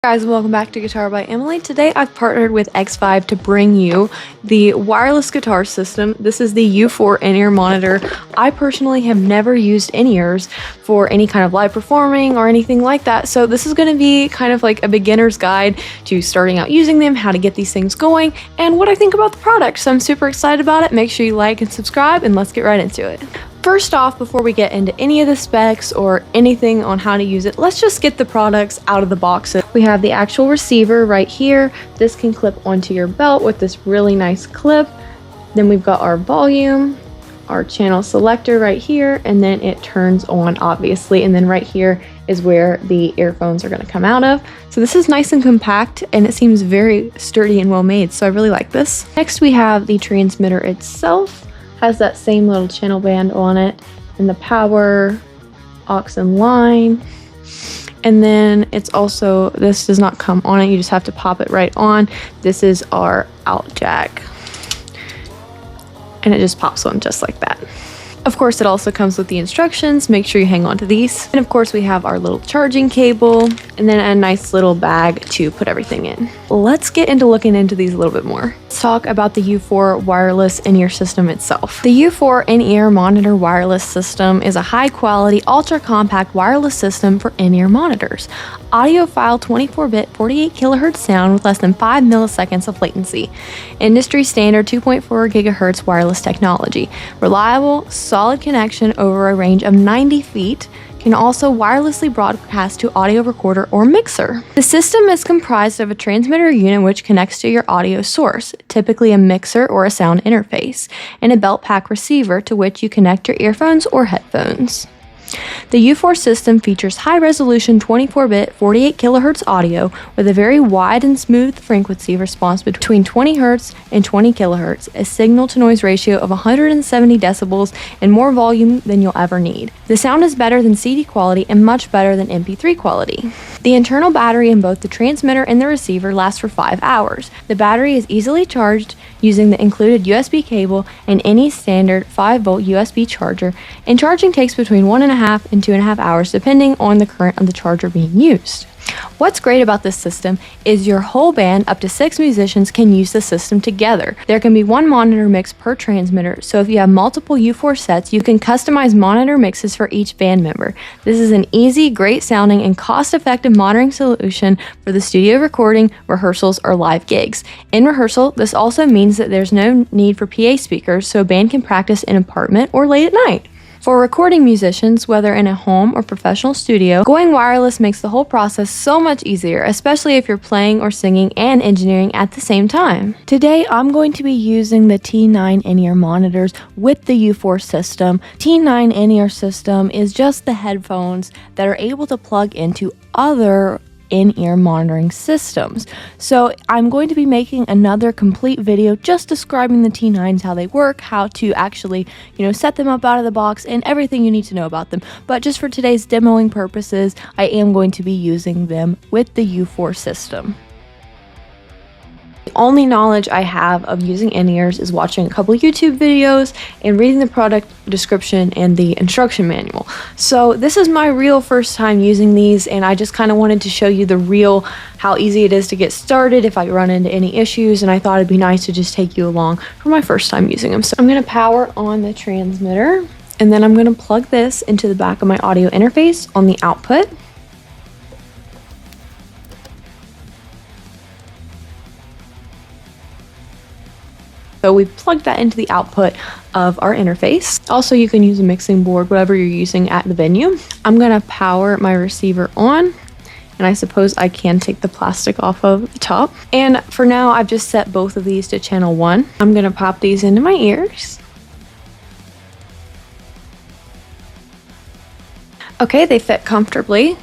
Guys, welcome back to Guitar by Emily. Today I've partnered with Xvive to bring you the wireless guitar system. This is the U4 in-ear monitor. I personally have never used in-ears for any kind of live performing or anything like that, so this is going to be kind of like a beginner's guide to starting out using them, how to get these things going, and what I think about the product. So I'm super excited about it. Make sure you like and subscribe, and let's get right into it. First off, before we get into any of the specs or anything on how to use it, let's just get the products out of the box. We have the actual receiver right here. This can clip onto your belt with this really nice clip. Then we've got our volume, our channel selector right here, and then it turns on obviously. And then right here is where the earphones are going to come out of. So this is nice and compact, and it seems very sturdy and well made. So I really like this. Next we have the transmitter itself. Has that same little channel band on it, and the power, aux and line. And then it's also, this does not come on it, you just have to pop it right on. This is our out jack, and it just pops on just like that. Of course, it also comes with the instructions. Make sure you hang on to these. And of course, we have our little charging cable, and then a nice little bag to put everything in. Let's get into looking into these a little bit more. Let's talk about the U4 wireless in-ear system itself. The U4 in-ear monitor wireless system is a high-quality, ultra-compact wireless system for in-ear monitors. Audiophile 24-bit 48 kHz sound with less than 5 milliseconds of latency. Industry standard 2.4 GHz wireless technology. Reliable, solid connection over a range of 90 feet. Can also wirelessly broadcast to audio recorder or mixer. The system is comprised of a transmitter unit which connects to your audio source, typically a mixer or a sound interface, and a belt pack receiver to which you connect your earphones or headphones. The U4 system features high-resolution 24-bit 48 kHz audio with a very wide and smooth frequency response between 20 Hz and 20 kHz, a signal-to-noise ratio of 170 decibels, and more volume than you'll ever need. The sound is better than CD quality and much better than MP3 quality. The internal battery in both the transmitter and the receiver lasts for 5 hours. The battery is easily charged using the included USB cable and any standard 5-volt USB charger, and charging takes between 1.5 and 2.5 hours depending on the current of the charger being used. What's great about this system is your whole band, up to 6 musicians, can use the system together. There can be one monitor mix per transmitter, so if you have multiple U4 sets, you can customize monitor mixes for each band member. This is an easy, great sounding, and cost-effective monitoring solution for the studio recording, rehearsals, or live gigs. In rehearsal, this also means that there's no need for PA speakers, so a band can practice in an apartment or late at night. For recording musicians, whether in a home or professional studio, going wireless makes the whole process so much easier, especially if you're playing or singing and engineering at the same time. Today, I'm going to be using the T9 in-ear monitors with the U4 system. T9 in-ear system is just the headphones that are able to plug into other in-ear monitoring systems. So I'm going to be making another complete video just describing the T9s, how they work, how to actually, set them up out of the box, and everything you need to know about them. But just for today's demoing purposes, I am going to be using them with the U4 system. The only knowledge I have of using in-ears is watching a couple YouTube videos and reading the product description and the instruction manual. So this is my real first time using these, and I just kind of wanted to show you how easy it is to get started if I run into any issues, and I thought it'd be nice to just take you along for my first time using them. So I'm going to power on the transmitter, and then I'm going to plug this into the back of my audio interface on the output. So we've plugged that into the output of our interface. Also, you can use a mixing board, whatever you're using at the venue. I'm gonna power my receiver on, and I suppose I can take the plastic off of the top. And for now, I've just set both of these to channel 1. I'm gonna pop these into my ears. Okay, they fit comfortably.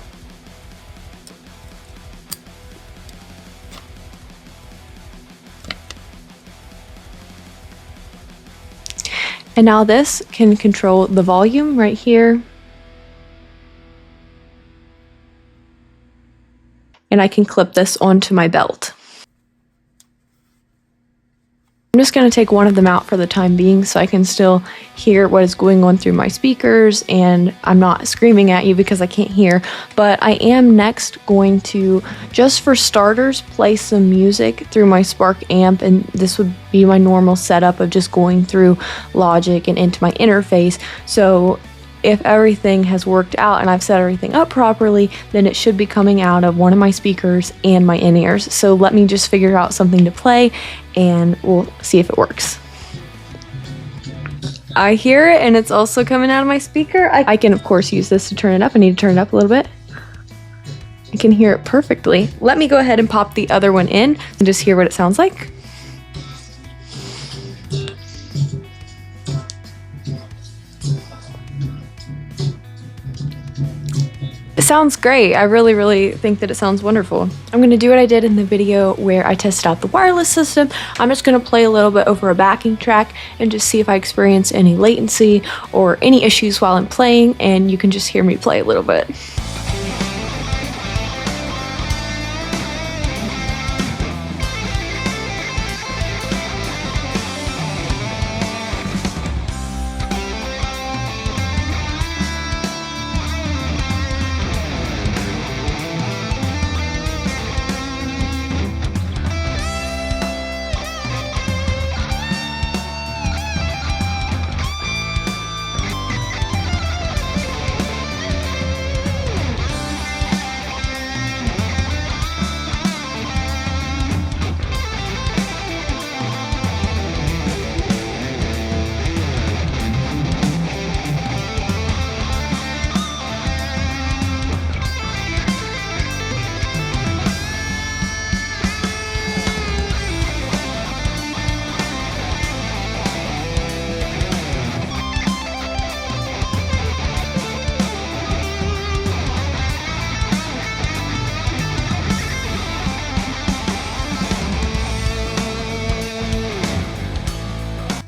And now this can control the volume right here. And I can clip this onto my belt. I'm just going to take one of them out for the time being so I can still hear what is going on through my speakers, and I'm not screaming at you because I can't hear. But I am next going to, just for starters, play some music through my Spark amp, and this would be my normal setup of just going through Logic and into my interface. So if everything has worked out and I've set everything up properly, then it should be coming out of one of my speakers and my in-ears. So let me just figure out something to play and we'll see if it works. I hear it and it's also coming out of my speaker. I can of course use this to turn it up. I need to turn it up a little bit. I can hear it perfectly. Let me go ahead and pop the other one in and just hear what it sounds like. It sounds great. I really think that it sounds wonderful. I'm going to do what I did in the video where I tested out the wireless system. I'm just going to play a little bit over a backing track and just see if I experience any latency or any issues while I'm playing, and you can just hear me play a little bit.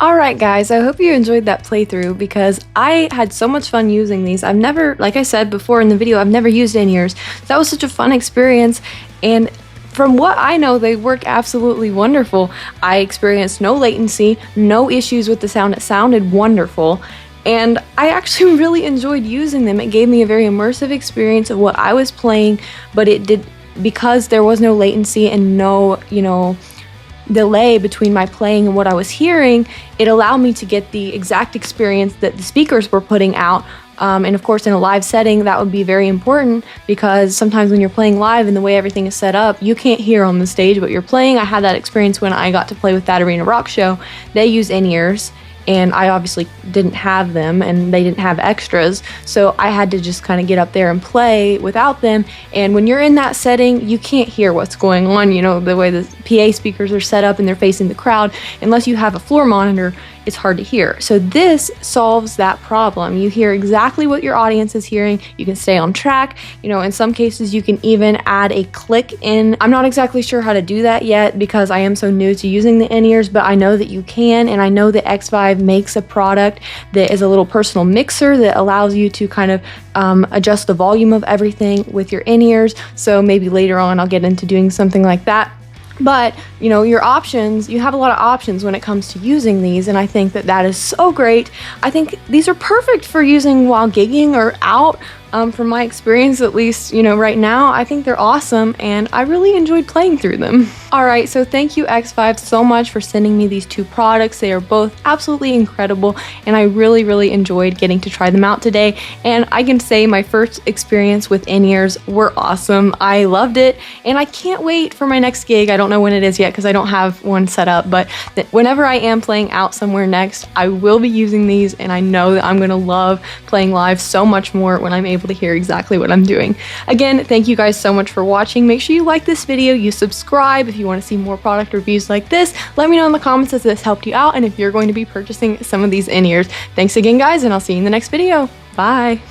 Alright guys, I hope you enjoyed that playthrough because I had so much fun using these. I've never, like I said before in the video, I've never used in-ears. That was such a fun experience, and from what I know, they work absolutely wonderful. I experienced no latency, no issues with the sound. It sounded wonderful, and I actually really enjoyed using them. It gave me a very immersive experience of what I was playing, but it did, because there was no latency and no, delay between my playing and what I was hearing, it allowed me to get the exact experience that the speakers were putting out. And of course in a live setting that would be very important, because sometimes when you're playing live and the way everything is set up, you can't hear on the stage what you're playing. I had that experience when I got to play with That Arena Rock Show. They use in-ears and I obviously didn't have them and they didn't have extras, so I had to just kind of get up there and play without them. And when you're in that setting, you can't hear what's going on, the way the PA speakers are set up and they're facing the crowd. Unless you have a floor monitor, it's hard to hear. So this solves that problem. You hear exactly what your audience is hearing. You can stay on track. In some cases you can even add a click in. I'm not exactly sure how to do that yet because I am so new to using the in-ears, but I know that you can, and I know that Xvive makes a product that is a little personal mixer that allows you to kind of adjust the volume of everything with your in-ears. So maybe later on I'll get into doing something like that. But, your options, you have a lot of options when it comes to using these, and I think that that is so great. I think these are perfect for using while gigging or out. From my experience, at least, right now, I think they're awesome, and I really enjoyed playing through them. Alright, so thank you Xvive so much for sending me these two products. They are both absolutely incredible, and I really enjoyed getting to try them out today. And I can say my first experience with in-ears were awesome. I loved it, and I can't wait for my next gig. I don't know when it is yet because I don't have one set up, but whenever I am playing out somewhere next, I will be using these, and I know that I'm going to love playing live so much more when I'm able to hear exactly what I'm doing. Again, thank you guys so much for watching. Make sure you like this video, you subscribe if you want to see more product reviews like this. Let me know in the comments if this helped you out and if you're going to be purchasing some of these in-ears. Thanks again guys, and I'll see you in the next video. Bye!